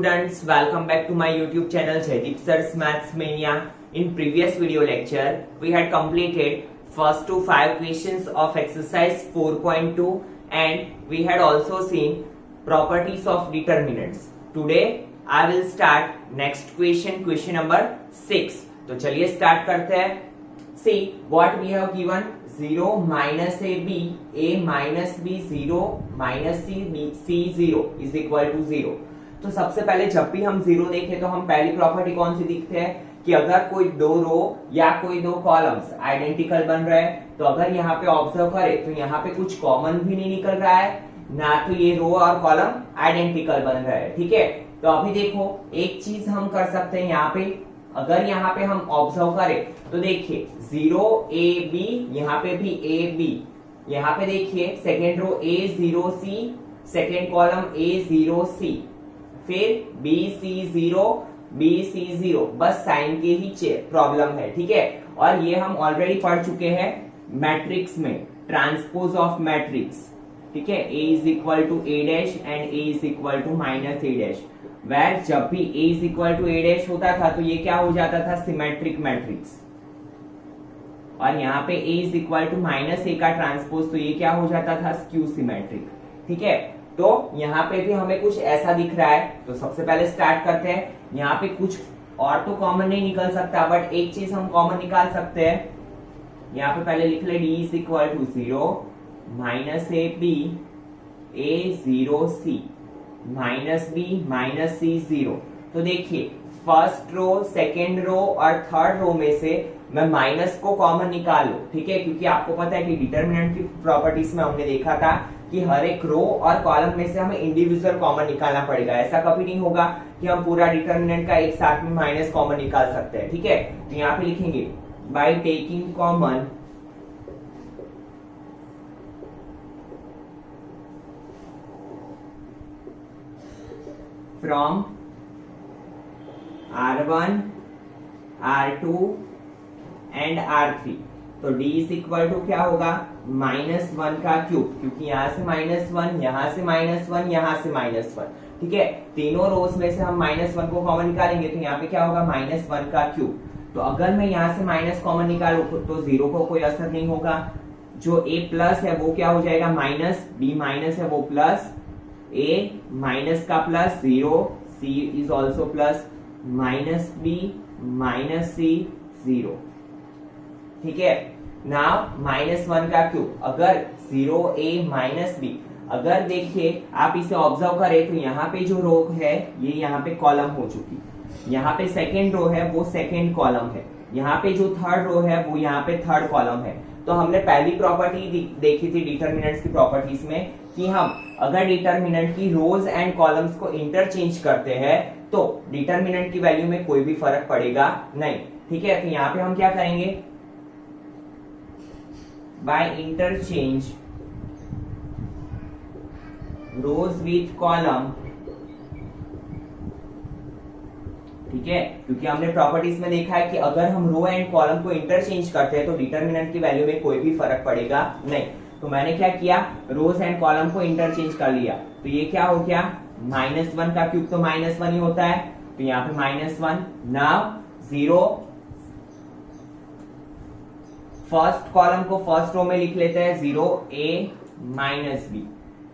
students, welcome back to my YouTube channel Jaideep Sir's Maths Mania. In previous video lecture, we had completed first to 5 questions of exercise 4.2 and we had also seen properties of determinants. Today, I will start next question, question number 6. तो चलिए start करते हैं. See what we have given. 0 minus a minus b 0 minus c 0 is equal to 0. तो सबसे पहले जब भी हम 0 देखें तो हम पहली प्रॉपर्टी कौन सी दिखते हैं कि अगर कोई दो रो या कोई दो कॉलम्स आइडेंटिकल बन रहे हैं तो अगर यहाँ पे ऑब्जर्व करें तो यहाँ पे कुछ कॉमन भी नहीं निकल रहा है ना, तो ये रो और कॉलम आइडेंटिकल बन रहा है. ठीक है, तो अभी देखो एक चीज हम कर सकते हैं यहाँ पे. अगर यहाँ पे हम ऑब्जर्व करें तो देखिए 0 a b, यहाँ पे भी a b, यहाँ पे देखिए second row a 0 c, second column a 0 c, फिर b c 0 b c 0. बस साइन के ही प्रॉब्लम है. ठीक है, और ये हम ऑलरेडी पढ़ चुके हैं मैट्रिक्स में, ट्रांसपोज ऑफ मैट्रिक्स. ठीक है, a is equal to a dash and a is equal to minus a dash. वैर जब भी a is equal to a dash होता था तो ये क्या हो जाता था, सिमेट्रिक मैट्रिक्स. और यहाँ पे a is equal to minus a का ट्रांसपोज तो ये क्या हो जाता था, स्क्यू सिमेट्रिक. ठीक है, तो यहाँ पे भी हमें कुछ ऐसा दिख रहा है. तो सबसे पहले स्टार्ट करते हैं. यहाँ पे कुछ और तो कॉमन नहीं निकल सकता, बट एक चीज हम कॉमन निकाल सकते हैं. यहाँ पे पहले लिख ले d is equal to 0 minus A B a 0 c minus B minus C 0. तो देखिए फर्स्ट रो, सेकेंड रो और थर्ड रो में से मैं माइनस को कॉमन निकाल लूं. ठीक है, क्योंकि आपको पता है कि डिटरमिनेंट की प्रॉपर्टीज में हमने देखा था कि हर एक रो और कॉलम में से हमें इंडिविजुअल कॉमन निकालना पड़ेगा. ऐसा कभी नहीं होगा कि हम पूरा डिटरमिनेंट का एक साथ में माइनस कॉमन निकाल सकते हैं. ठीक है, तो यहाँ पे लिखेंगे by taking common from R1, R2 and R3. तो d इज इक्वल टू क्या होगा, -1 का क्यूब, क्योंकि यहां से -1, यहां से -1, यहां से -1. ठीक है, तीनों रोज में से हम -1 को कॉमन निकालेंगे तो यहाँ पे क्या होगा, -1 का क्यूब. तो अगर मैं यहाँ से माइनस कॉमन निकालूं तो 0 को कोई असर नहीं होगा. जो a प्लस है वो क्या हो जाएगा माइनस, b माइनस है वो प्लस, a माइनस का plus 0, c is also plus, minus b minus c 0. ठीक है, नाउ -1 का क्यूब, अगर 0a माइनस b, अगर देखिए आप इसे ऑब्जर्व करें तो यहाँ पे जो रो है ये यहाँ पे कॉलम हो चुकी, यहाँ पे सेकेंड रो है वो सेकेंड कॉलम है, यहाँ पे जो थर्ड रो है वो यहाँ पे थर्ड कॉलम है. तो हमने पहली प्रॉपर्टी देखी थी डिटरमिनेंट्स की प्रॉपर्टीज में कि हम अगर डिटरमिनेंट की रोज एंड कॉलम्स को इंटरचेंज करते हैं तो डिटरमिनेंट की वैल्यू में कोई भी फर्क पड़ेगा नहीं. ठीक है, तो यहाँ पे हम क्या करेंगे, by interchange rows with column. ठीक है, क्योंकि हमने प्रॉपर्टीज में देखा है कि अगर हम रो एंड कॉलम को इंटरचेंज करते हैं तो डिटरमिनेंट की वैल्यू में कोई भी फर्क पड़ेगा नहीं. तो मैंने क्या किया, रोज एंड कॉलम को इंटरचेंज कर लिया. तो ये क्या हो गया, -1 का क्यूब तो -1 ही होता है, तो यहाँ पे -1. नाउ 0, फर्स्ट कॉलम को फर्स्ट रो में लिख लेते हैं 0a minus b.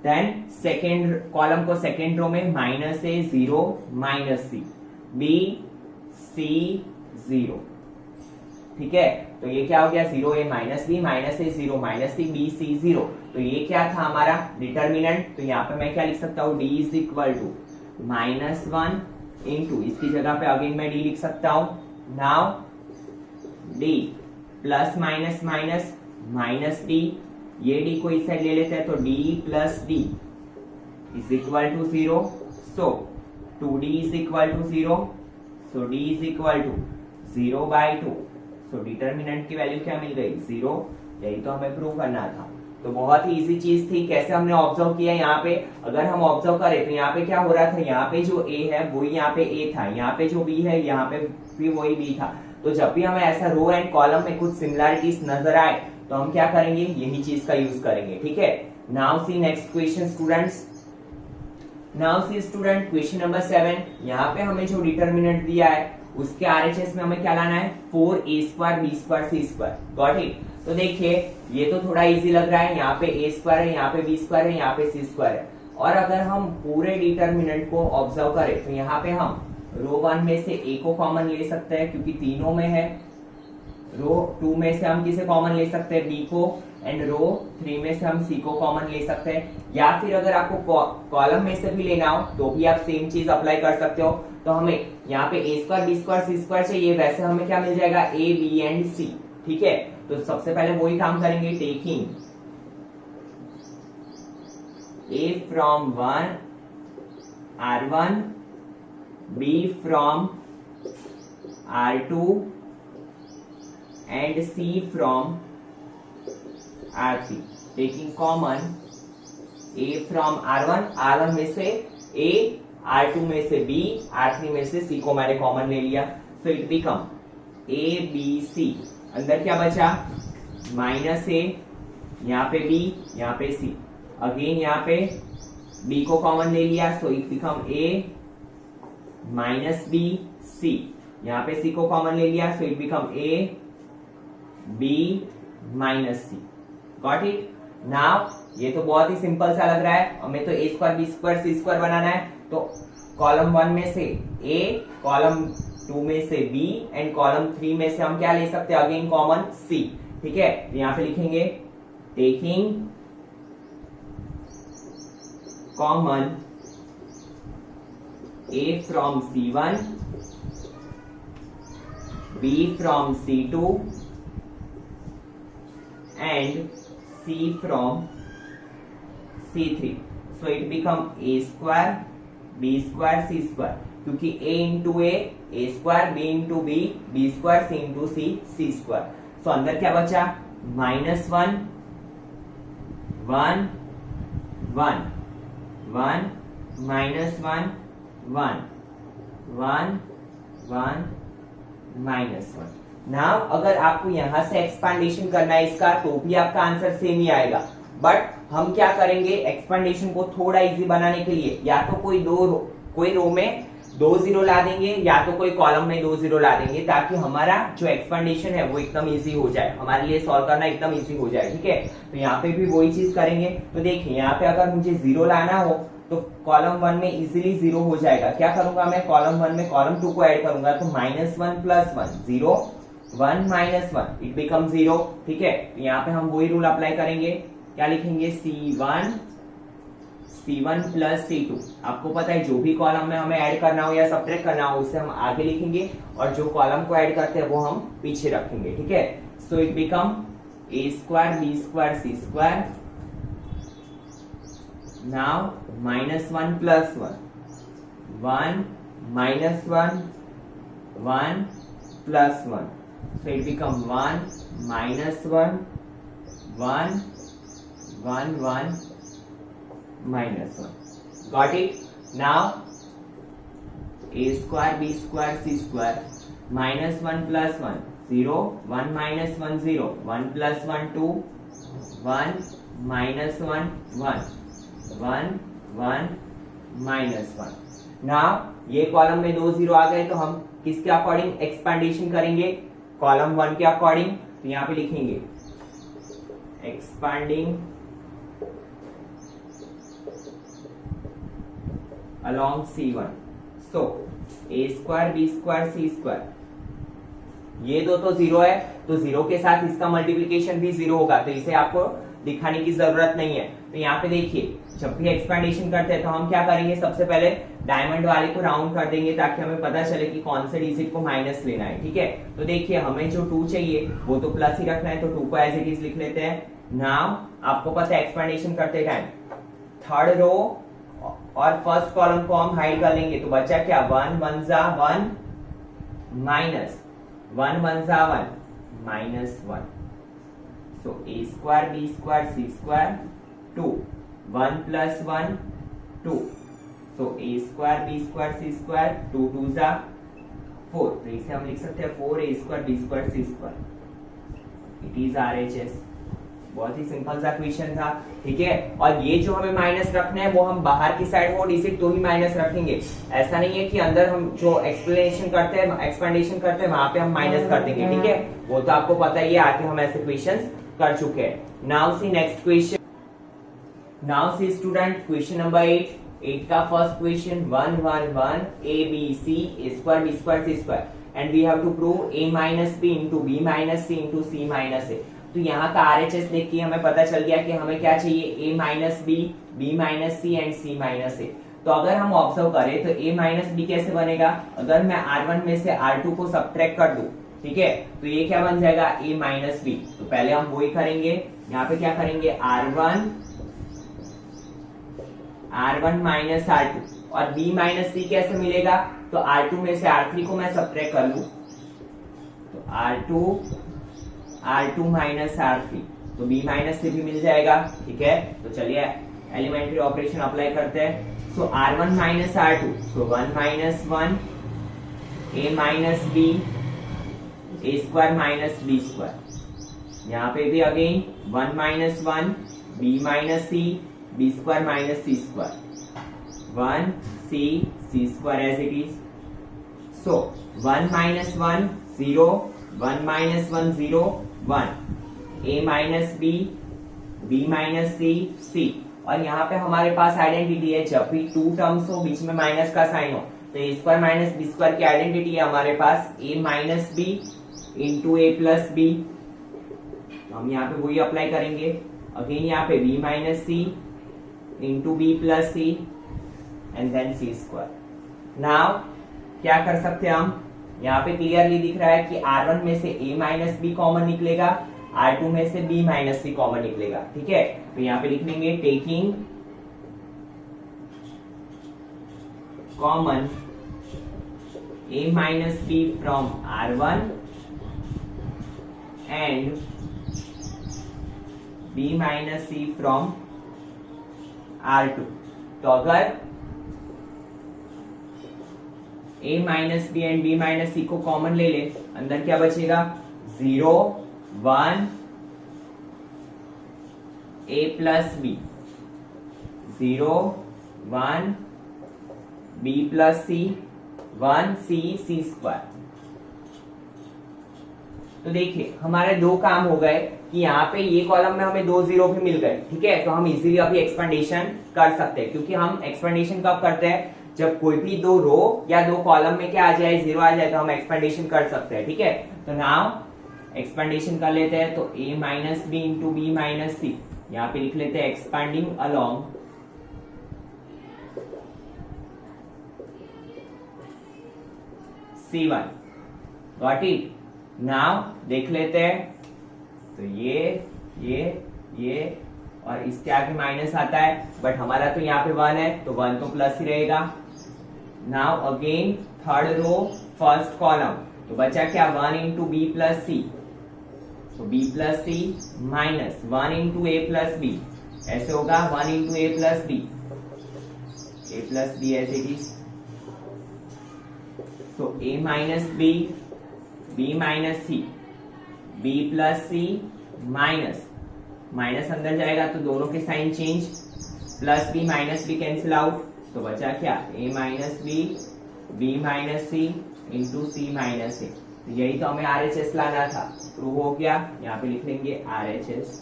Then second column को सेकेंड रो में -a 0 minus c, b c 0. ठीक है, तो ये क्या हो गया, 0a minus b minus a 0 minus c b c 0. तो ये क्या था हमारा डिटरमिनेंट. तो यहाँ पे मैं क्या लिख सकता हूँ, d is equal to -1 into, इसकी जगह पे अगेन मैं d लिख सकता हूँ. Now d plus minus minus minus d, ये d को इस साइड ले लेते हैं तो d plus d is equal to 0. So 2d is equal to 0, so d is equal to 0 by 2. so determinant की वैल्यू क्या मिल गई, 0. यही तो हमें प्रूव करना था. तो बहुत ही इजी चीज थी. कैसे हमने ऑब्जर्व किया, यहाँ पे अगर हम ऑब्जर्व करें तो यहाँ पे क्या हो रहा था, यहाँ पे जो a है वही यहाँ पे a था, यहाँ पे जो b है यहाँ पे भी वही b था. तो जब भी हमें ऐसा रो एंड कॉलम में कुछ सिमिलैरिटीज नजर आए तो हम क्या करेंगे, यही चीज का यूज करेंगे. ठीक है, now see next question students. Now see student question number 7, यहाँ पे हमें जो डिटर्मिनेंट दिया है उसके आरएचएस में हमें क्या लाना है 4a² b² c²। Got it. तो देखिए ये तो थोड़ा इजी लग रहा है, यहाँ पे a² है, यहाँ पे b² है, यहाँ पे c² है। और अगर हम पूरे डिटर्मिनेंट को ऑब्जर्व करें तो यहाँ पे हम रो 1 में से a को कॉमन ले सकते हैं क्योंकि तीनों में है। रो 2 में से हम किसे कॉमन ले सकते हैं b को, एंड रो 3 में से हम c को कॉमन ले सकते हैं। या फिर अगर आपको कॉलम में से भी लेना हो तो भी आप सेम चीज अप्लाई कर सकते हो। तो हमें यहाँ पे a² b² c² चाहिए, वैसे हमें क्या मिल जाएगा a b एंड c। ठीक है, तो सबसे पहले वही काम करेंगे, taking a from 1 r1 b from r2 and c from r3, taking common a from r1 में से a, r2 में से b, r3 में से c को मैंने कॉमन ले लिया। सो it become a b c। अंदर क्या बचा -a, यहाँ पे b, यहाँ पे c। अगेन यहाँ पे b को कॉमन ले लिया, सो it become a -b c। यहाँ पे c को कॉमन ले लिया, सो it become a b - c। Got it. Now ये तो बहुत ही सिंपल सा लग रहा है, हमें तो a² b² c² बनाना है। तो कॉलम 1 में से a, कॉलम 2 में से b एंड कॉलम 3 में से हम क्या ले सकते हैं अगेन कॉमन c। ठीक है, यहां पे लिखेंगे taking common a from c1 b from c2 and c from c3, so it become a² b² c², क्योंकि a into a² b into b b² c into c² so अंदर क्या बचा -1 1 1 1 -1 1 1 1 -1। Now अगर आपको यहां से एक्सपांडेशन करना है इसका तो भी आपका आंसर सेम ही आएगा, बट हम क्या करेंगे एक्सपांडेशन को थोड़ा इजी बनाने के लिए या तो कोई रो में 2 0 ला देंगे या तो कोई कॉलम में 2 0 ला देंगे, ताकि हमारा जो एक्सपांडेशन है वो एकदम इजी हो जाए, हमारे लिए सॉल्व करना एकदम इजी हो जाए। ठीक है, तो यहाँ पे भी वही चीज करेंगे। तो देखिए यहाँ पे अगर मुझे 0 लाना हो तो कॉलम 1 में इजीली 0 हो जाएगा। क्या करूंगा मैं कॉलम 1 में कॉलम 2 को ऐड करूंगा, तो -1 + 1 0 1 -1 इट बिकम 0। ठीक है, यहाँ पे हम वही रूल अप्लाई करेंगे। क्या लिखेंगे C1 + C2। आपको पता है जो भी कॉलम में हमें ऐड करना हो या सब्ट्रैक्ट करना हो उसे हम आगे लिखेंगे और जो कॉलम को ऐड करते हैं वो हम पीछे रखेंगे। ठीक है, सो it become a² b² c²। Now -1 + 1 1 -1 1 + 1, so it become 1 -1 1 1 1 -1। got it? Now a² b² c² -1 + 1 0 1 -1 0 1 + 1 2 1 -1 1 1 1 -1। Now ये कॉलम में 2 0 आ गए तो हम किसके अकॉर्डिंग एक्सपांडेशन करेंगे कॉलम 1 के अकॉर्डिंग। तो यहाँ पे लिखेंगे expanding along C1, so a² b² c²। ये दो तो 0 है तो 0 के साथ इसका मल्टीप्लिकेशन भी 0 होगा, तो इसे आपको दिखाने की जरूरत नहीं है। तो यहाँ पे देखिए जब भी एक्सपेंडेशन करते हैं तो हम क्या करेंगे, सबसे पहले डायमंड वाले को राउंड कर देंगे ताकि हमें पता चले कि कौन से डिजिट को माइनस लेना है। ठीक है, तो देखिए हमें जो 2 चाहिए वो तो प्लस ही रखना है, तो 2 को एज इट इज लिख लेते हैं। नाउ आपको पता है एक्सपेंडेशन करते टाइम थर्ड रो और फर्स्ट कॉलम को हम हाइड कर लेंगे, तो बचा क्या 1 1 * 1 minus 1 1 * 1 -1। So a² b² c² 2 1 + 1 2, so a² b² c² 2 2 * 4, तो इसे हम लिख सकते हैं 4 a² b² c²। It is RHS। बहुत ही सिंपल सा क्वेश्चन था, ठीक है। और ये जो हमें माइनस रखना है वो हम बाहर की साइड हो डिजिट तो ही माइनस रखेंगे, ऐसा नहीं है कि अंदर हम जो एक्सप्लेनेशन करते हैं एक्सपेंडेशन करते हैं वहां पे हम माइनस कर देंगे, ठीक है। वो तो आपको पता ही है, आगे हम ऐसे क्वेश्चंस कर चुके हैं। Now see next question, now सी स्टूडेंट क्वेश्चन नंबर 8 का first question 1 1 1 a b c a square b square c square and we have to prove a minus b into b minus c into c minus a। तो यहाँ का RHS देख के हमें पता चल गया कि हमें क्या चाहिए, a minus b, b minus c and c minus a। तो अगर हम ऑब्जर्व करें तो a minus b कैसे बनेगा, अगर मैं R1 में से R2 को सब्ट्रैक्ट कर दूं, ठीक है, तो ये क्या बन जाएगा a minus b। तो पहले हम वही करेंगे, यहाँ पे क्या करेंगे R1 माइनस R2 और B माइनस C कैसे मिलेगा, तो R2 में से R3 को मैं सब्ट्रैक्ट कर लूं तो R2 माइनस R3 तो B माइनस C भी मिल जाएगा, ठीक है। तो चलिए एलिमेंट्री ऑपरेशन अप्लाई करते हैं। सो R1 minus R2 so 1 minus 1 A minus B A square minus B square, यहाँ पे भी again 1 minus 1 B minus C b square minus c square 1 c square as it is। so 1 minus 1 0 1 minus 1 0 1 a minus b b minus c c। और यहाँ पे हमारे पास identity है, जब भी टू टर्म्स हो बीच में माइनस का साइन हो तो a square minus b square की आइडेंटिटी है हमारे पास a minus b into a plus b। हम यहाँ पे वही अप्लाई करेंगे, अगेन यहाँ पे b minus c into b plus c and then c square। now क्या कर सकते हैं हम, यहाँ पे क्लियरली दिख रहा है कि R1 में से a माइनस b कॉमन निकलेगा, R2 में से b माइनस c कॉमन निकलेगा, ठीक है। तो यहाँ पे लिख लेंगे taking common a minus b from R1 and b minus c from R2। तो अगर a minus B and b minus c को कॉमन ले ले, अंदर क्या बचेगा 0 1 a plus b 0 1 b plus c 1 c square. तो देखिए हमारे दो काम हो गए कि यहाँ पे ये कॉलम में हमें 2 जीरो भी मिल गए, ठीक है। तो हम इजीली अभी एक्सपेंडेशन कर सकते हैं, क्योंकि हम एक्सपेंडेशन कब करते हैं, जब कोई भी दो रो या दो कॉलम में क्या आ जाए जीरो आ जाए तो हम एक्सपेंडेशन कर सकते हैं, ठीक है। तो नाउ एक्सपेंडेशन कर लेते हैं, तो a minus B into B minus C, यहाँ पे लिख लेते हैं expanding along C1। Got it. Now देख लेते हैं, तो ये और इसके आगे माइनस आता है, बट हमारा तो यहाँ पे 1 है तो 1 तो प्लस ही रहेगा। Now again third row first column, तो बचा क्या 1 इंटू बी प्लस सी, तो B plus C minus 1 into A plus B, ऐसे होगा 1 into A plus B as it is. So A minus B B minus C B plus C minus minus अंदर जाएगा तो दोनों के sign change, plus B minus B cancel out, तो बचा क्या a minus B minus C into C minus ए। तो यही तो हमें RHS लाना था, प्रूव हो गया। यहाँ पे लिख लेंगे RHS।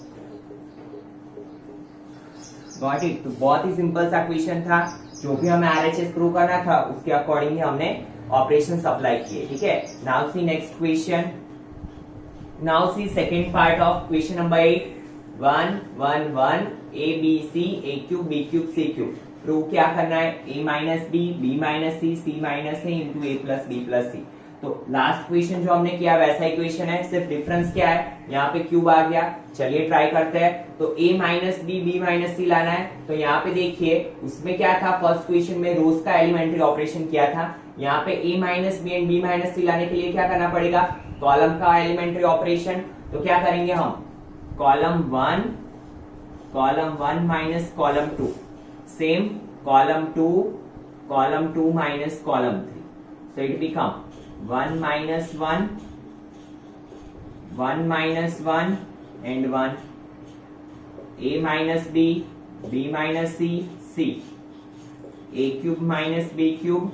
Got it. तो बहुत ही सिंपल सा क्वेश्चन था, जो भी हमें RHS प्रूव करना था उसके अकॉर्डिंग ही हमने ऑपरेशन अप्लाई किए, ठीक है। Now see next question, now C second part of question number 8 1 1 1 a b c a cube b cube c cube. Prove क्या करना है, a minus b minus c minus a into a plus b plus c। तो last question जो हमने किया वैसा ही question है, सिर्फ डिफरेंस क्या है, यहाँ पे क्यूब आ गया। चलिए ट्राई करते हैं। तो a minus b minus c लाना है, तो यहाँ पे देखिए उसमें क्या था, फर्स्ट क्वेश्चन में रोज का एलिमेंट्री ऑपरेशन किया था। यहाँ पे a minus B and b minus c लाने के लिए क्या करना पड़ेगा, कॉलम का एलिमेंट्री ऑपरेशन। तो क्या करेंगे हम, column 1 minus column 2, same column 2 minus column 3, so it become 1 minus 1 and 1 A minus B, B minus C, C, A cube minus B cube,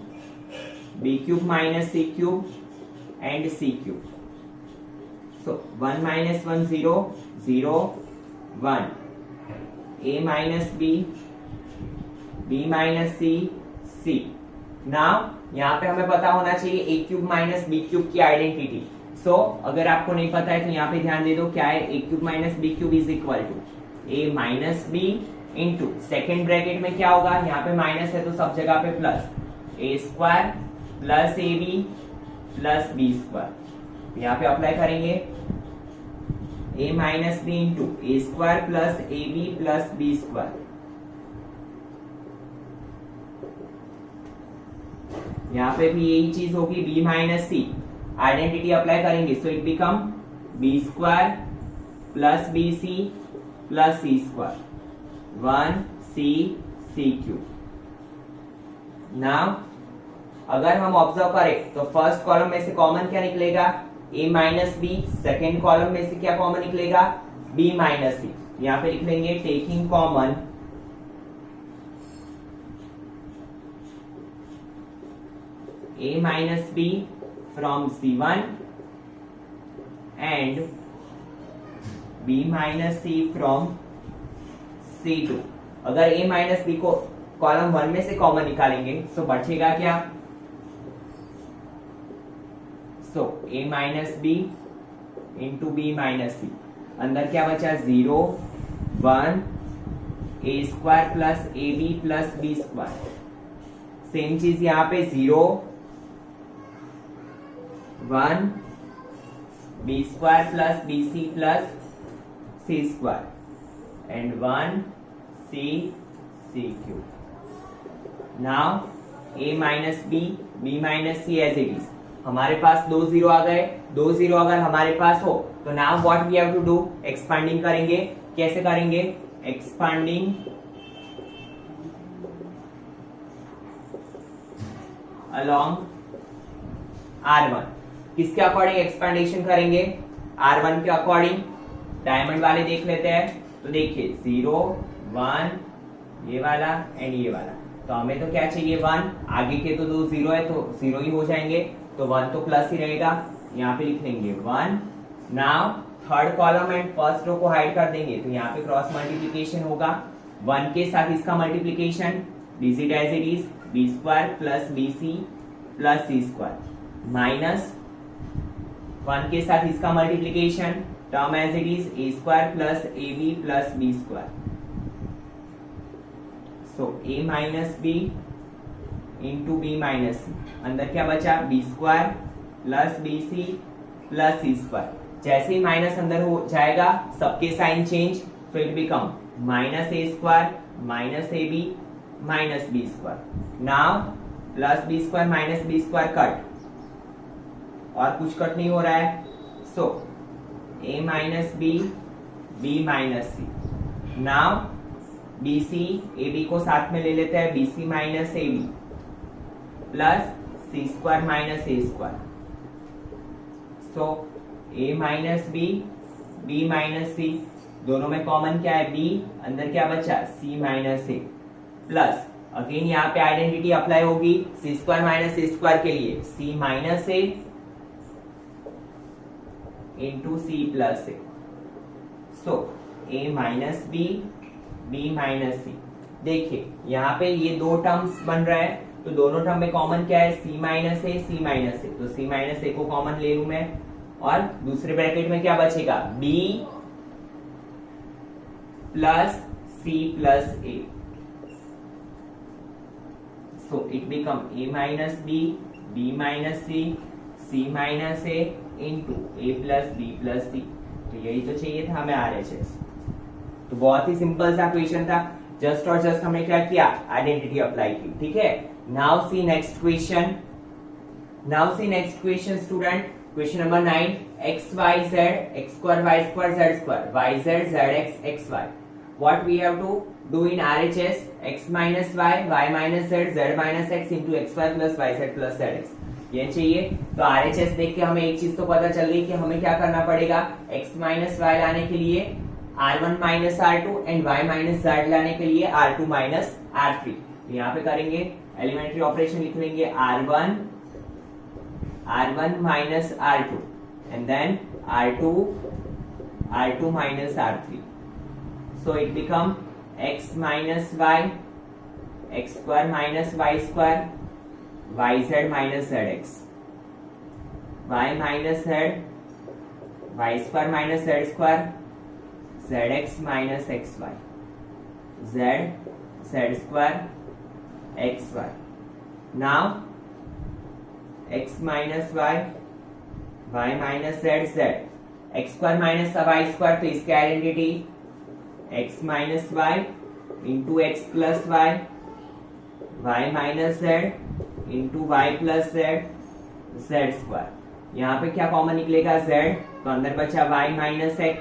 B cube minus C cube and C cube. So 1 minus 1 0 0 1, a minus b, b minus c, c. Now यहाँ पे हमें पता होना चाहिए a cube minus B cube की identity. So अगर आपको नहीं पता है तो यहाँ पे ध्यान दे दो क्या है. a cube minus B cube is equal to a minus B into second bracket में क्या होगा, यहाँ पे माइनस है तो सब जगह पे plus, a square plus A B plus B square. यहाँ पे अप्लाई करेंगे a minus B into A square plus A B plus B square. यहाँ पे भी यही चीज होगी, b minus C. Identity apply करेंगे so it become B square plus B C plus C square 1 C C cube. Now अगर हम observe करें तो फर्स्ट कॉलम में से कॉमन क्या निकलेगा, a minus B. Second column में से क्या कॉमन निकलेगा, b माइनस सी. यहाँ पे लिख लेंगे taking common a minus B from C1 and b minus C from C2. अगर a माइनस बी को कॉलम 1 में से कॉमन निकालेंगे तो बचेगा क्या, so a minus B into B minus C. अंदर क्या बचा 0 1 a square plus A B plus B square. Same चीज यहाँ पे 0 1 B square plus B C plus C square and 1 C C cube. Now a minus B, B minus C as it is. हमारे पास 2 0 आ गए. 2 0 अगर हमारे पास हो तो now what we have to do, expanding करेंगे. कैसे करेंगे, एक्सपांडिंग अलोंग R1. किसके अकॉर्डिंग एक्सपेंडेशन करेंगे, R1 के अकॉर्डिंग. डायमंड वाले देख लेते हैं. तो देखिए 0 1 ये वाला एंड ये वाला. तो हमें तो क्या चाहिए 1. आगे के तो 2 0 है तो 0 ही हो जाएंगे, तो 1 तो प्लस ही रहेगा. यहाँ पे लिख लेंगे 1. Now third column and first row को हाइड कर देंगे तो यहाँ पे क्रॉस मल्टीप्लीकेशन होगा. 1 के साथ इसका multiplication digit as it is B square plus B C plus C square minus 1 के साथ इसका multiplication term as it is A square plus A B plus B square. So a minus B into B minus C. अंदर क्या बचा B square plus B C plus C square. जैसे ही minus अंदर हो जाएगा सबके साइन चेंज, तो it become minus A square minus A B minus B square. Now plus B square minus B square cut, और कुछ कट नहीं हो रहा है. So a minus B, B minus C. Now B C A B को साथ में ले लेते हैं, B C minus A B plus C square minus A square. So a minus B, B minus C. दोनों में कॉमन क्या है b. अंदर क्या बचा c minus A plus again यहाँ पे आइडेंटिटी अप्लाई होगी C square minus A square के लिए, c minus A into C plus A. So a minus B, B minus C. देखिए यहाँ पे ये दो टर्म्स बन रहा है तो दोनों टर्म में कॉमन क्या है c माइनस ए, सी माइनस ए. तो c माइनस ए को कॉमन ले लूं मैं, और दूसरे ब्रैकेट में क्या बचेगा b plus c plus A. So it become a minus B, B minus C, c minus A into A plus B plus C. तो यही तो चाहिए था हमें RHS. तो बहुत ही सिंपल सा क्वेश्चन था. जस्ट और जस्ट हमने क्या किया, आइडेंटिटी अप्लाई की. ठीक है. Now see next question. Now see next question student. Question number 9. x y z x square y square z square y z z x x y. What we have to do in RHS? x minus y, y minus z, z minus x into x y plus y z plus z x. ये चाहिए. तो RHS देख के हमें एक चीज तो पता चल गई कि हमें क्या करना पड़ेगा, x माइनस y लाने के लिए R1 minus R2 and Y minus Z लाने के लिए R2 माइनस R3। तो यहाँ पे करेंगे एलिमेंट्री ऑपरेशन, लिख लेंगे R1 minus R2 and then R2 minus R3। So it become x minus y, x square minus y square, yz minus zx, y minus z, y square minus z square, zx minus xy, z square xy। Now x minus y, y minus z, x square minus y square, तो इसकी identity x minus y into X plus Y, y minus z into Y plus z, z square. यहाँ पे क्या common निकलेगा z, तो अंदर बचा y minus x।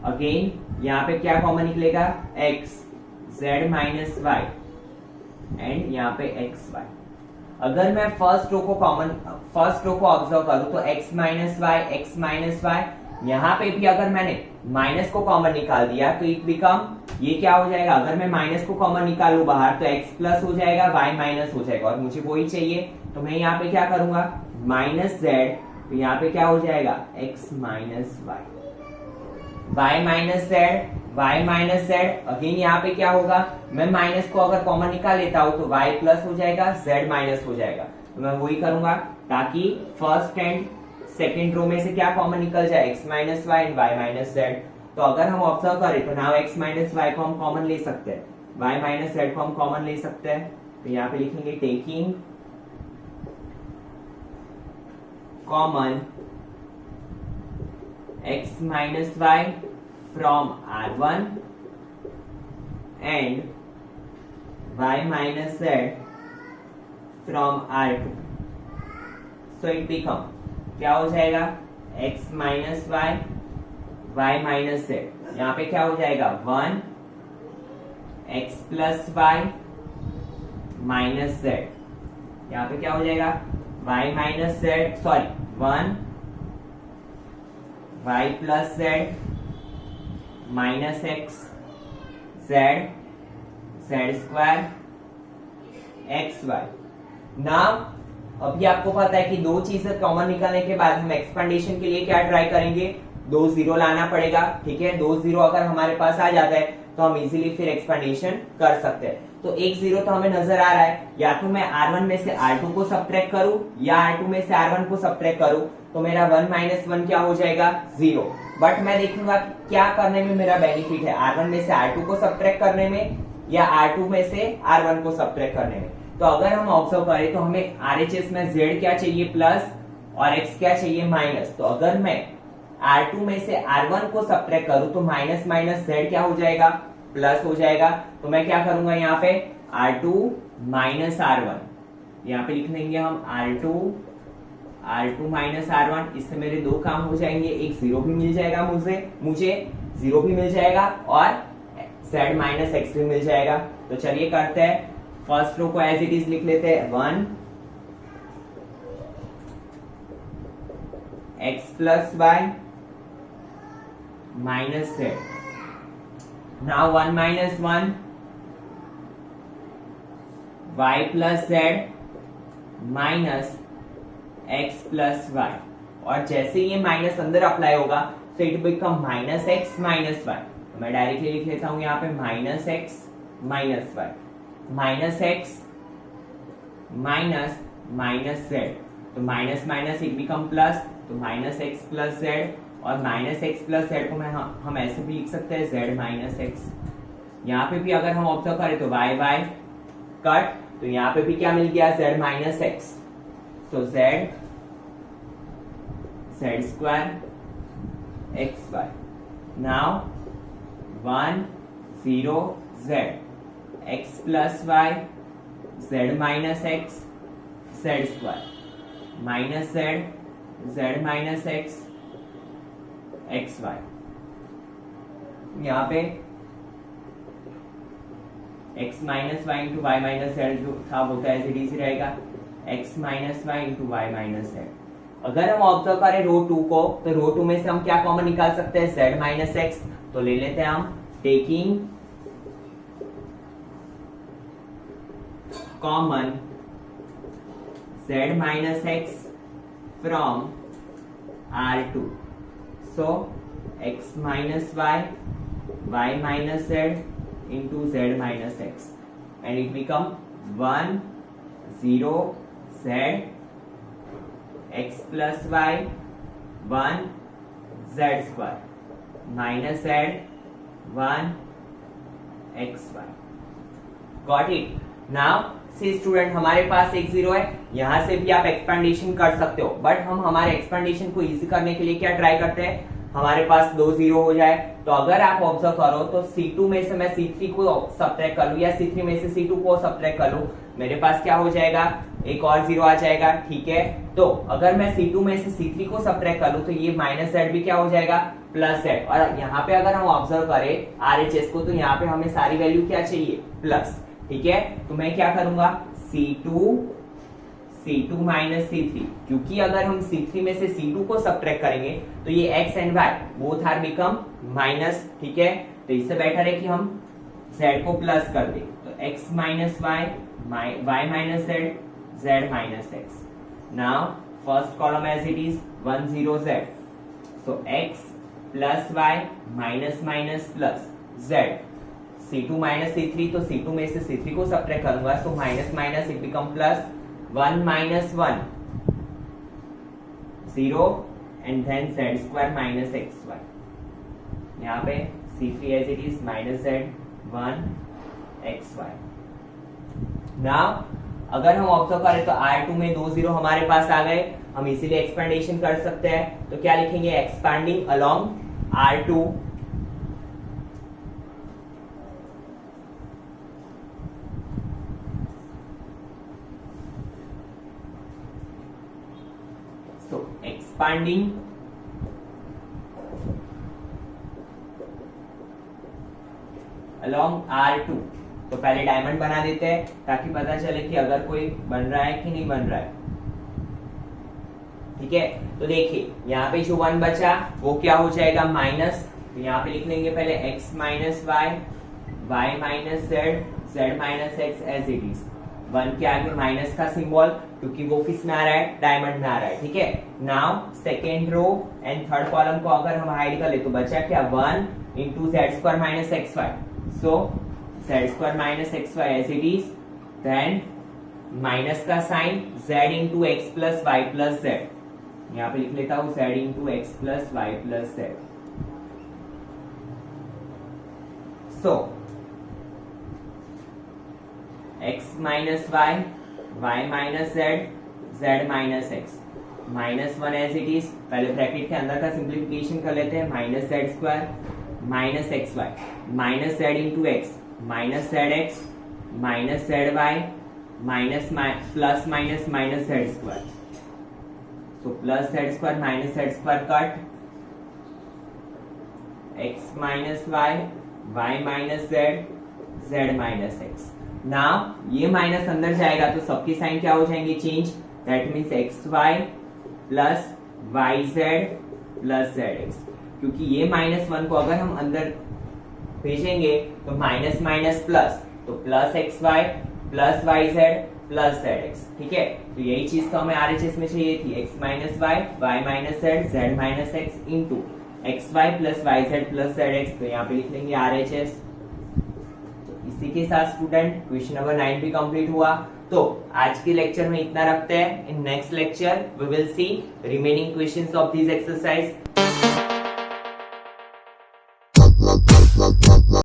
Again यहाँ पे क्या कॉमन निकलेगा x, z minus y and यहाँ पे एक्स वाई। अगर मैं फर्स्ट रो को ऑब्जर्व करूं तो x माइनस वाई, यहाँ पे भी अगर मैंने माइनस को कॉमन निकाल दिया तो इट बिकम, ये क्या हो जाएगा, अगर मैं माइनस को कॉमन निकालू बाहर तो x प्लस हो जाएगा, y माइनस हो जाएगा, और मुझे वही चाहिए। तो मैं यहाँ पे क्या करूंगा, माइनस z, तो यहाँ पे क्या हो जाएगा x minus y minus z। Again यहाँ पे क्या होगा, मैं माइनस को अगर कॉमन निकाल लेता हूं तो y प्लस हो जाएगा, z माइनस हो जाएगा। तो मैं वही करूंगा ताकि फर्स्ट एंड सेकेंड रो में से क्या कॉमन निकल जाए, x minus Y and y minus z। तो अगर हम ऑब्जर्व करें तो नाउ x माइनस वाई को हम कॉमन ले सकते हैं, y माइनस z को हम कॉमन ले सकते हैं। तो यहाँ पे लिखेंगे taking common x minus Y from R1 and y minus z from R2। So it become, क्या हो जाएगा x minus Y, y minus z। यहाँ पे क्या हो जाएगा 1 x plus Y minus z। यहाँ पे क्या हो जाएगा y minus z, sorry 1 y plus z minus x z square xy। Now अभी आपको पता है कि दो चीजें कॉमन निकालने के बाद हम एक्सपेंडेशन के लिए क्या ट्राई करेंगे, 2 जीरो लाना पड़ेगा। ठीक है, 2 जीरो अगर हमारे पास आ जाता है तो हम इजीली फिर एक्सपेंडेशन कर सकते हैं। तो एक जीरो तो हमें नजर आ रहा है, या तो मैं R1 में से R2 को सब्ट्रैक्ट करूं या R2 में से R1 को सब्ट्रैक्ट करूं, तो मेरा 1 माइनस 1 क्या हो जाएगा 0। बट मैं देखूंगा क्या करने में मेरा बेनिफिट है, R1 में से R2 को सब्ट्रैक्ट करने में या R2 में से R1 को सब्ट्रैक्ट करने में। तो अगर हम ऑब्जर्व करें तो हमें RHS में Z क्या चाहिए प्लस और X क्या चाहिए माइनस। तो अगर मैं R2 में से R1 को सब्ट्रैक्ट करूं तो माइनस माइनस Z क्या हो जाएगा प्लस हो जाएगा। तो मैं क्या करूंगा यहाँ पे R2 माइनस R1, यहाँ पे लिख लेंगे हम R2 माइनस R1। इससे मेरे दो काम हो जाएंगे, एक जीरो भी मिल जाएगा, मुझे जीरो भी मिल जाएगा और Z माइनस X भी मिल जाएगा। तो चलिए करते हैं, फर्स्ट रो को एज इट इज लिख लेते हैं 1 x plus Y minus z। Now 1 minus 1 y plus z minus x plus y, और जैसे ये माइनस अंदर अप्लाई होगा तो it become minus x minus y। तो मैं डायरेक्टली लिख लेता हूं यहाँ पे minus x minus y, minus x minus minus z। तो minus minus it become plus, तो माइनस x प्लस z, और माइनस x प्लस z को हम ऐसे भी लिख सकते हैं z माइनस x। यहाँ पे भी अगर हम ऑब्जर्व करें तो y y कट, तो यहाँ पे भी क्या मिल गया z माइनस x। तो z square xy। Now 1 0 z, x plus y z minus x z square minus z minus x xy। यहाँ पे x minus Y into Y minus z जो था वो तो एज इट इज रहेगा, x minus Y into Y minus z। अगर हम observe करें रो 2 को, तो रो 2 में से हम क्या कॉमन निकाल सकते हैं, z माइनस एक्स। तो ले लेते हैं हम taking common z minus x from R2. So x minus y minus z into z minus x, and it become 1 0 z x plus y 1 z square minus z 1 x y. Got it? Now see student, हमारे पास एक zero है, यहां से भी आप एक्सपेंडेशन कर सकते हो, बट हम हमारे एक्सपेंडेशन को इजी करने के लिए क्या ट्राई करते हैं, हमारे पास 2 जीरो हो जाए। तो अगर आप ऑब्जर्व करो तो C2 में से मैं C3 को सब्ट्रैक्ट कर लूं या C3 में से C2 को सब्ट्रैक्ट कर लूं, मेरे पास क्या हो जाएगा, एक और जीरो आ जाएगा। ठीक है, तो अगर मैं C2 में से C3 को सब्ट्रैक्ट कर लूं तो ये माइनस z भी क्या हो जाएगा, प्लस z। और यहाँ पे अगर हम ऑब्जर्व करें RHS को, तो यहाँ पे हमें सारी वैल्यू क्या चाहिए, प्लस। ठीक है, तो मैं क्या करूंगा, C2 माइनस C3, क्योंकि अगर हम C3 में से C2 को सब्ट्रैक्ट करेंगे तो ये x and y both are become minus. ठीक है, तो इससे बेटर है कि हम z को प्लस कर दें, तो x minus y minus z minus x. Now first column as it is 1 0 z, so x plus y minus minus plus z. C2 minus C3, तो C2 में से C3 को सब्ट्रैक्ट करूंगा, so minus minus it become plus, 1 minus 1 0 and then z square minus xy. यहाँ पे C3 as it is minus z 1 xy. Now अगर हम observe करें तो R2 में 2 जीरो हमारे पास आ गए, हम इसीलिए एक्सपेंडेशन कर सकते हैं। तो क्या लिखेंगे, expanding along R2 expanding along R2. तो पहले डायमंड बना देते हैं ताकि पता चले कि अगर कोई बन रहा है कि नहीं बन रहा है। ठीक है, तो देखिए यहाँ पे जो 1 बचा वो क्या हो जाएगा, माइनस। तो यहाँ पे लिख लेंगे पहले x minus y minus z minus x as it is. 1 के आगे माइनस का सिंबल, क्योंकि वो किस में आ रहा है, डायमंड में आ रहा है। ठीक है, now second row and third column को अगर हम हाइड कर ले तो बचा क्या, 1 into Z square minus X Y. So Z square minus X Y as it is, then minus का sign z into X plus Y plus Z. यहाँ पे लिख लेता हूं z into X plus Y plus Z. So x minus Y, y minus Z, z minus X, minus 1 as it is. पहले bracket के अंदर का सिंप्लीफिकेशन कर लेते हैं. Minus Z square minus X Y minus Z into X minus Z X minus Z Y minus plus minus minus Z square. So plus Z square minus Z square cut, X minus Y, Y minus Z, Z minus X. Now ये minus अंदर जाएगा तो सबकी sign क्या हो जाएंगे, change. That means X Y plus Y Z plus Z X. क्योंकि ये माइनस 1 को अगर हम अंदर भेजेंगे तो माइनस माइनस प्लस, तो plus X Y plus Y Z plus Z X. ठीक है, तो यही चीज तो हमें आरएचएस में चाहिए थी. X minus Y, Y minus Z, Z minus X into X Y plus Y Z plus Z X. तो यहाँ पे लिख लेंगे आरएचएस. इसी के साथ स्टूडेंट क्वेश्चन नंबर 9 भी कंप्लीट हुआ. तो आज के लेक्चर में इतना रखते हैं. In next lecture we will see remaining questions of this exercise.